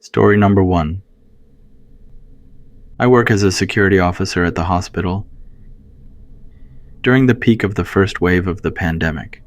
Story number 1. I work as a security officer at the hospital during the peak of the first wave of the pandemic.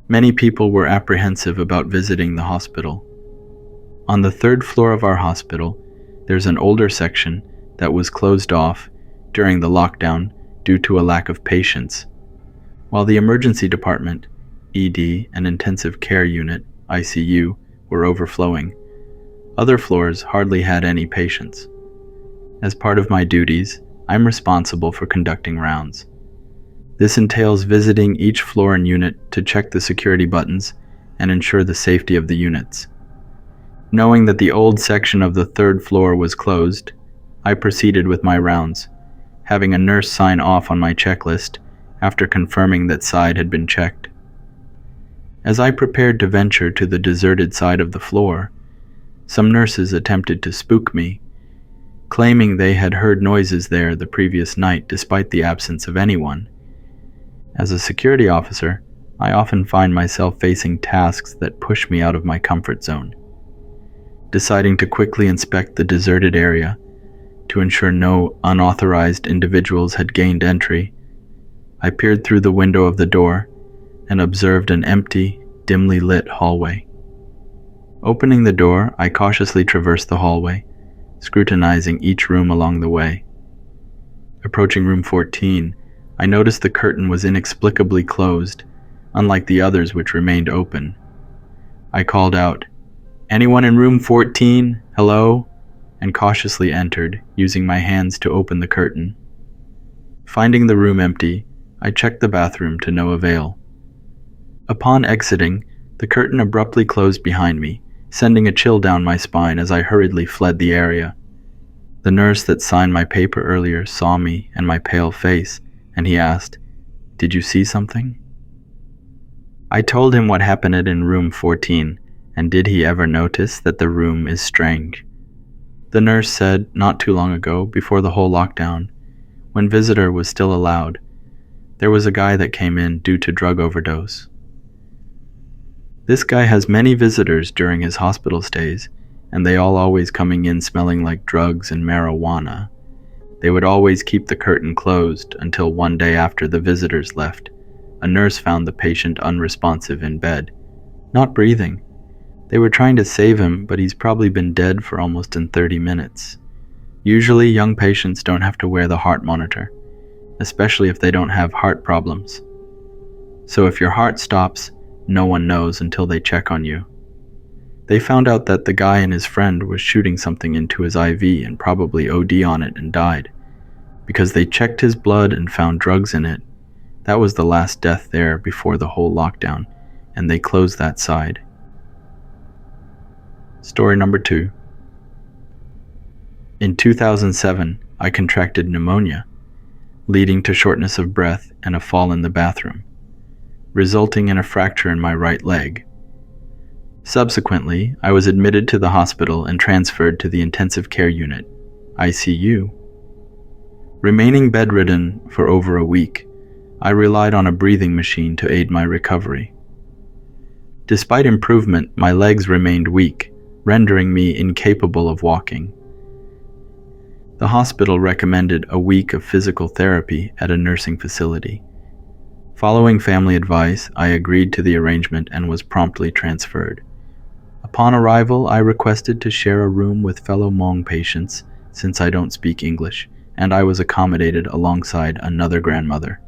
Many people were apprehensive about visiting the hospital. On the 3rd floor of our hospital, there's an older section that was closed off during the lockdown due to a lack of patients, while the emergency department, ED, and intensive care unit, ICU, were overflowing. Other floors hardly had any patients. As part of my duties, I'm responsible for conducting rounds. This entails visiting each floor and unit to check the security buttons and ensure the safety of the units. Knowing that the old section of the 3rd floor was closed, I proceeded with my rounds, having a nurse sign off on my checklist after confirming that side had been checked. As I prepared to venture to the deserted side of the floor, some nurses attempted to spook me, claiming they had heard noises there the previous night despite the absence of anyone. As a security officer, I often find myself facing tasks that push me out of my comfort zone. Deciding to quickly inspect the deserted area to ensure no unauthorized individuals had gained entry, I peered through the window of the door and observed an empty, dimly lit hallway. Opening the door, I cautiously traversed the hallway, scrutinizing each room along the way. Approaching room 14, I noticed the curtain was inexplicably closed, unlike the others which remained open. I called out, "Anyone in room 14? Hello?" and cautiously entered, using my hands to open the curtain. Finding the room empty, I checked the bathroom to no avail. Upon exiting, the curtain abruptly closed behind me, sending a chill down my spine as I hurriedly fled the area. The nurse that signed my paper earlier saw me and my pale face, and he asked, "Did you see something?" I told him what happened in room 14, and did he ever notice that the room is strange. The nurse said not too long ago, before the whole lockdown, when visitor was still allowed, there was a guy that came in due to drug overdose. This guy has many visitors during his hospital stays, and they all always coming in smelling like drugs and marijuana. They would always keep the curtain closed until one day after the visitors left, a nurse found the patient unresponsive in bed, not breathing. They were trying to save him, but he's probably been dead for almost 30 minutes. Usually, young patients don't have to wear the heart monitor, especially if they don't have heart problems. So if your heart stops, no one knows until they check on you. They found out that the guy and his friend was shooting something into his IV and probably OD on it and died. Because they checked his blood and found drugs in it, that was the last death there before the whole lockdown, and they closed that side. Story number 2. In 2007, I contracted pneumonia, leading to shortness of breath and a fall in the bathroom, resulting in a fracture in my right leg. Subsequently, I was admitted to the hospital and transferred to the intensive care unit, ICU. Remaining bedridden for over a week, I relied on a breathing machine to aid my recovery. Despite improvement, my legs remained weak, rendering me incapable of walking. The hospital recommended a week of physical therapy at a nursing facility. Following family advice, I agreed to the arrangement and was promptly transferred. Upon arrival, I requested to share a room with fellow Hmong patients since I don't speak English, and I was accommodated alongside another grandmother.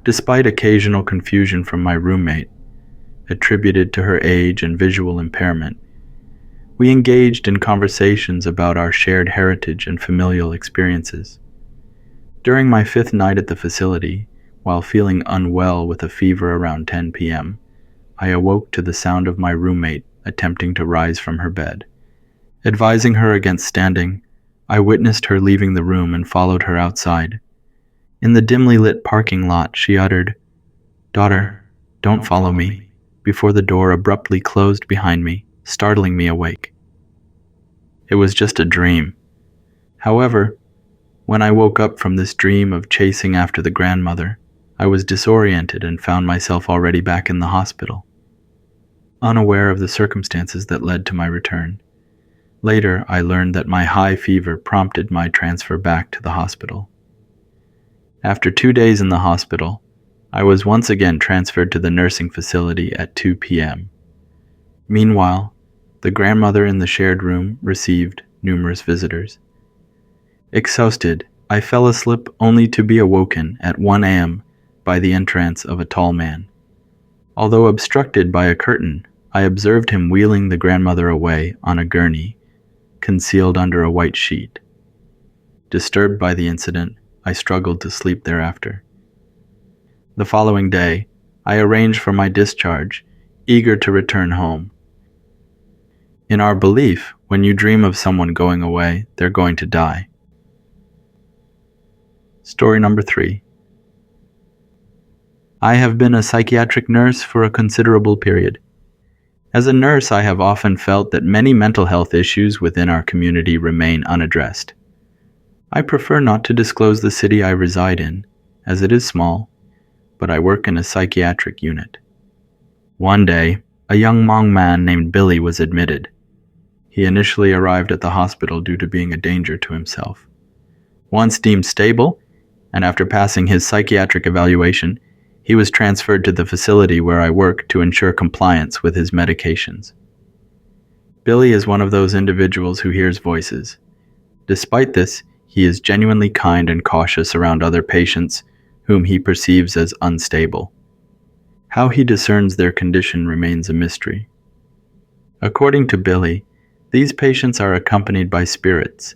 Despite occasional confusion from my roommate, attributed to her age and visual impairment, we engaged in conversations about our shared heritage and familial experiences. During my 5th night at the facility, while feeling unwell with a fever around 10 p.m., I awoke to the sound of my roommate attempting to rise from her bed. Advising her against standing, I witnessed her leaving the room and followed her outside. In the dimly lit parking lot, she uttered, "Daughter, don't follow me," before the door abruptly closed behind me, startling me awake. It was just a dream. However, when I woke up from this dream of chasing after the grandmother, I was disoriented and found myself already back in the hospital. Unaware of the circumstances that led to my return, Later, I learned that my high fever prompted my transfer back to the hospital. After 2 days in the hospital, I was once again transferred to the nursing facility at 2 p.m. Meanwhile, the grandmother in the shared room received numerous visitors. Exhausted, I fell asleep only to be awoken at 1 a.m. by the entrance of a tall man. Although obstructed by a curtain, I observed him wheeling the grandmother away on a gurney, concealed under a white sheet. Disturbed by the incident, I struggled to sleep thereafter. The following day, I arranged for my discharge, eager to return home. In our belief, when you dream of someone going away, they're going to die. Story number 3. I have been a psychiatric nurse for a considerable period. As a nurse, I have often felt that many mental health issues within our community remain unaddressed. I prefer not to disclose the city I reside in, as it is small, but I work in a psychiatric unit. One day, a young Hmong man named Billy was admitted. He initially arrived at the hospital due to being a danger to himself. Once deemed stable, and after passing his psychiatric evaluation, he was transferred to the facility where I work to ensure compliance with his medications. Billy is one of those individuals who hears voices. Despite this, he is genuinely kind and cautious around other patients whom he perceives as unstable. How he discerns their condition remains a mystery. According to Billy, these patients are accompanied by spirits,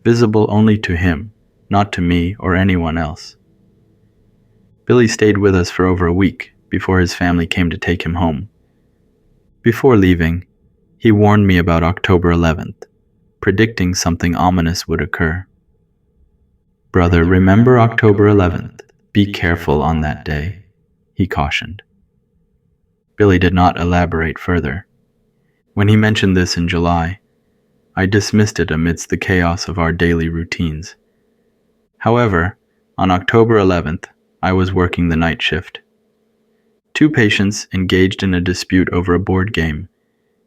visible only to him, not to me or anyone else. Billy stayed with us for over a week before his family came to take him home. Before leaving, he warned me about October 11th, predicting something ominous would occur. "Brother, remember October 11th. Be careful on that day," he cautioned. Billy did not elaborate further. When he mentioned this in July, I dismissed it amidst the chaos of our daily routines. However, on October 11th, I was working the night shift. 2 patients engaged in a dispute over a board game,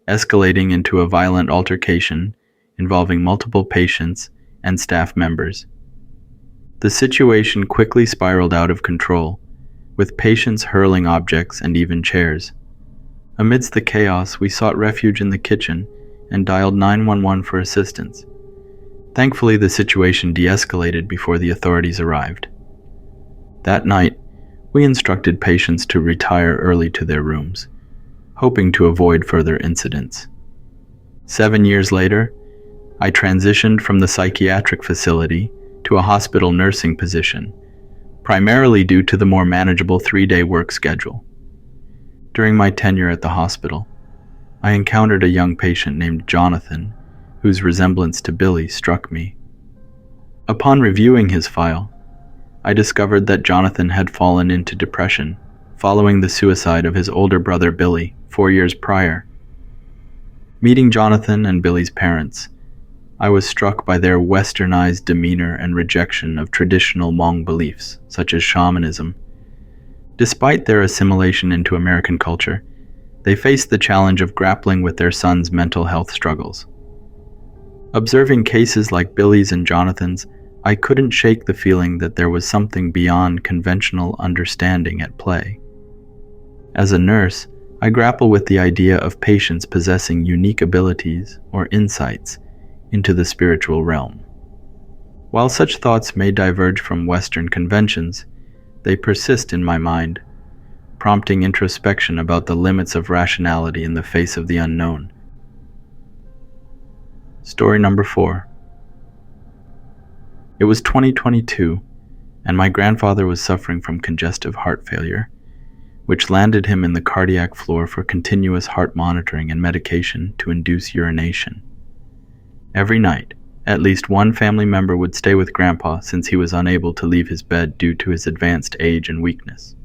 escalating into a violent altercation involving multiple patients and staff members. The situation quickly spiraled out of control, with patients hurling objects and even chairs. Amidst the chaos, we sought refuge in the kitchen and dialed 911 for assistance. Thankfully, the situation de-escalated before the authorities arrived. That night, we instructed patients to retire early to their rooms, hoping to avoid further incidents. 7 years later, I transitioned from the psychiatric facility to a hospital nursing position, primarily due to the more manageable 3-day work schedule. During my tenure at the hospital, I encountered a young patient named Jonathan, whose resemblance to Billy struck me. Upon reviewing his file, I discovered that Jonathan had fallen into depression following the suicide of his older brother Billy 4 years prior. Meeting Jonathan and Billy's parents, I was struck by their westernized demeanor and rejection of traditional Hmong beliefs, such as shamanism. Despite their assimilation into American culture, they faced the challenge of grappling with their son's mental health struggles. Observing cases like Billy's and Jonathan's, I couldn't shake the feeling that there was something beyond conventional understanding at play. As a nurse, I grapple with the idea of patients possessing unique abilities or insights into the spiritual realm. While such thoughts may diverge from Western conventions, they persist in my mind, prompting introspection about the limits of rationality in the face of the unknown. Story number 4. It was 2022, and my grandfather was suffering from congestive heart failure, which landed him in the cardiac floor for continuous heart monitoring and medication to induce urination. Every night, at least one family member would stay with Grandpa since he was unable to leave his bed due to his advanced age and weakness.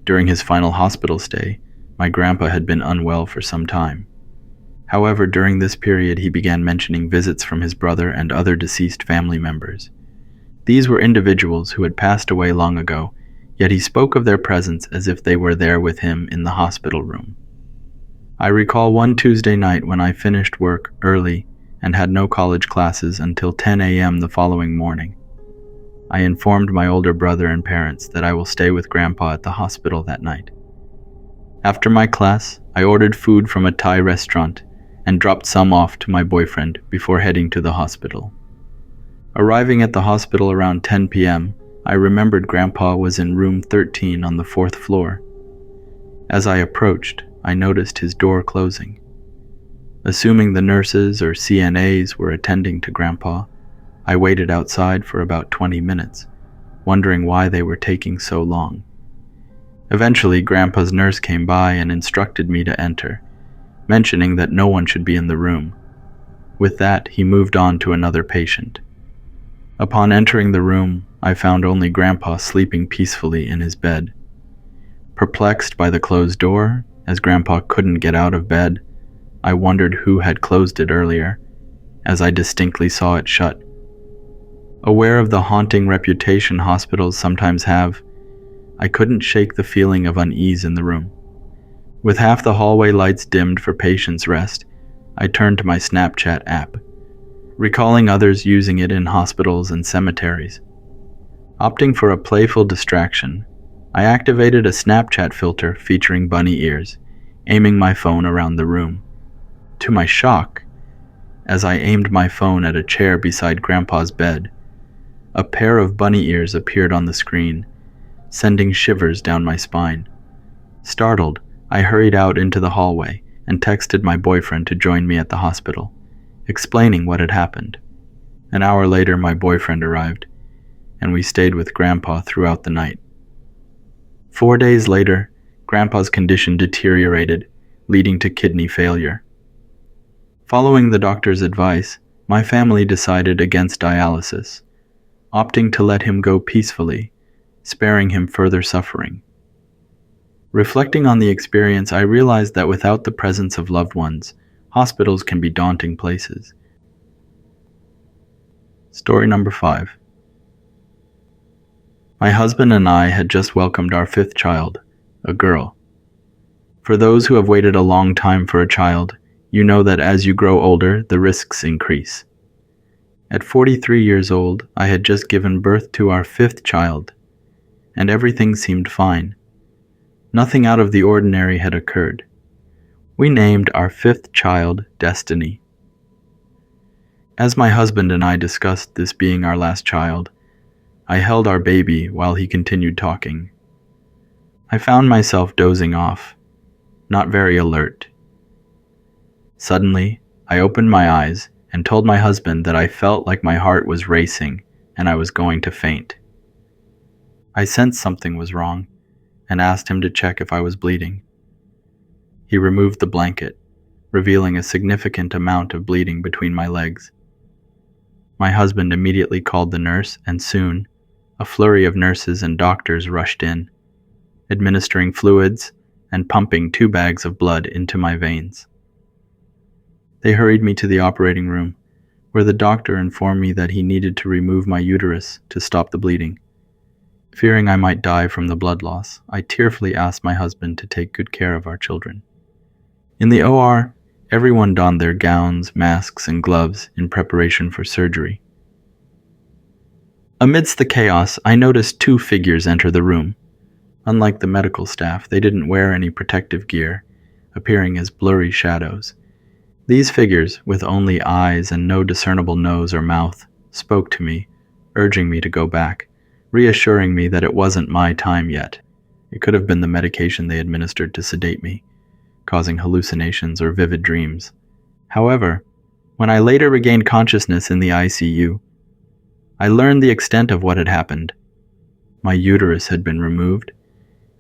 During his final hospital stay, my grandpa had been unwell for some time. However, during this period he began mentioning visits from his brother and other deceased family members. These were individuals who had passed away long ago, yet he spoke of their presence as if they were there with him in the hospital room. I recall one Tuesday night when I finished work early and had no college classes until 10 a.m. the following morning. I informed my older brother and parents that I will stay with Grandpa at the hospital that night. After my class, I ordered food from a Thai restaurant and dropped some off to my boyfriend before heading to the hospital. Arriving at the hospital around 10 p.m., I remembered Grandpa was in room 13 on the 4th floor. As I approached, I noticed his door closing. Assuming the nurses or CNAs were attending to Grandpa, I waited outside for about 20 minutes, wondering why they were taking so long. Eventually, Grandpa's nurse came by and instructed me to enter, mentioning that no one should be in the room. With that, he moved on to another patient. Upon entering the room, I found only Grandpa sleeping peacefully in his bed. Perplexed by the closed door, as Grandpa couldn't get out of bed, I wondered who had closed it earlier, as I distinctly saw it shut. Aware of the haunting reputation hospitals sometimes have, I couldn't shake the feeling of unease in the room. With half the hallway lights dimmed for patients' rest, I turned to my Snapchat app, recalling others using it in hospitals and cemeteries. Opting for a playful distraction, I activated a Snapchat filter featuring bunny ears, aiming my phone around the room. To my shock, as I aimed my phone at a chair beside Grandpa's bed, a pair of bunny ears appeared on the screen, sending shivers down my spine. Startled, I hurried out into the hallway and texted my boyfriend to join me at the hospital, explaining what had happened. An hour later, my boyfriend arrived, and we stayed with Grandpa throughout the night. 4 days later, Grandpa's condition deteriorated, leading to kidney failure. Following the doctor's advice, my family decided against dialysis, opting to let him go peacefully, sparing him further suffering. Reflecting on the experience, I realized that without the presence of loved ones, hospitals can be daunting places. Story number 5. My husband and I had just welcomed our 5th child, a girl. For those who have waited a long time for a child, you know that as you grow older, the risks increase. At 43 years old, I had just given birth to our 5th child, and everything seemed fine. Nothing out of the ordinary had occurred. We named our 5th child Destiny. As my husband and I discussed this being our last child, I held our baby while he continued talking. I found myself dozing off, not very alert. Suddenly, I opened my eyes and told my husband that I felt like my heart was racing and I was going to faint. I sensed something was wrong and asked him to check if I was bleeding. He removed the blanket, revealing a significant amount of bleeding between my legs. My husband immediately called the nurse, and soon, a flurry of nurses and doctors rushed in, administering fluids and pumping 2 bags of blood into my veins. They hurried me to the operating room, where the doctor informed me that he needed to remove my uterus to stop the bleeding. Fearing I might die from the blood loss, I tearfully asked my husband to take good care of our children. In the OR, everyone donned their gowns, masks, and gloves in preparation for surgery. Amidst the chaos, I noticed 2 figures enter the room. Unlike the medical staff, they didn't wear any protective gear, appearing as blurry shadows. These figures, with only eyes and no discernible nose or mouth, spoke to me, urging me to go back, reassuring me that it wasn't my time yet. It could have been the medication they administered to sedate me, causing hallucinations or vivid dreams. However, when I later regained consciousness in the ICU, I learned the extent of what had happened. My uterus had been removed,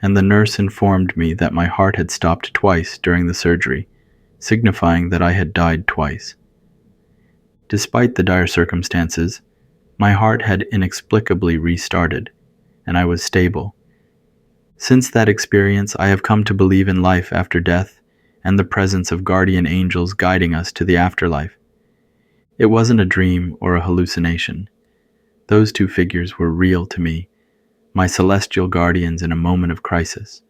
and the nurse informed me that my heart had stopped twice during the surgery, signifying that I had died twice. Despite the dire circumstances, my heart had inexplicably restarted, and I was stable. Since that experience, I have come to believe in life after death and the presence of guardian angels guiding us to the afterlife. It wasn't a dream or a hallucination. Those 2 figures were real to me, my celestial guardians in a moment of crisis.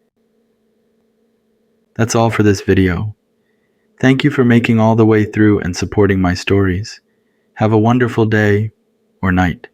That's all for this video. Thank you for making all the way through and supporting my stories. Have a wonderful day or night.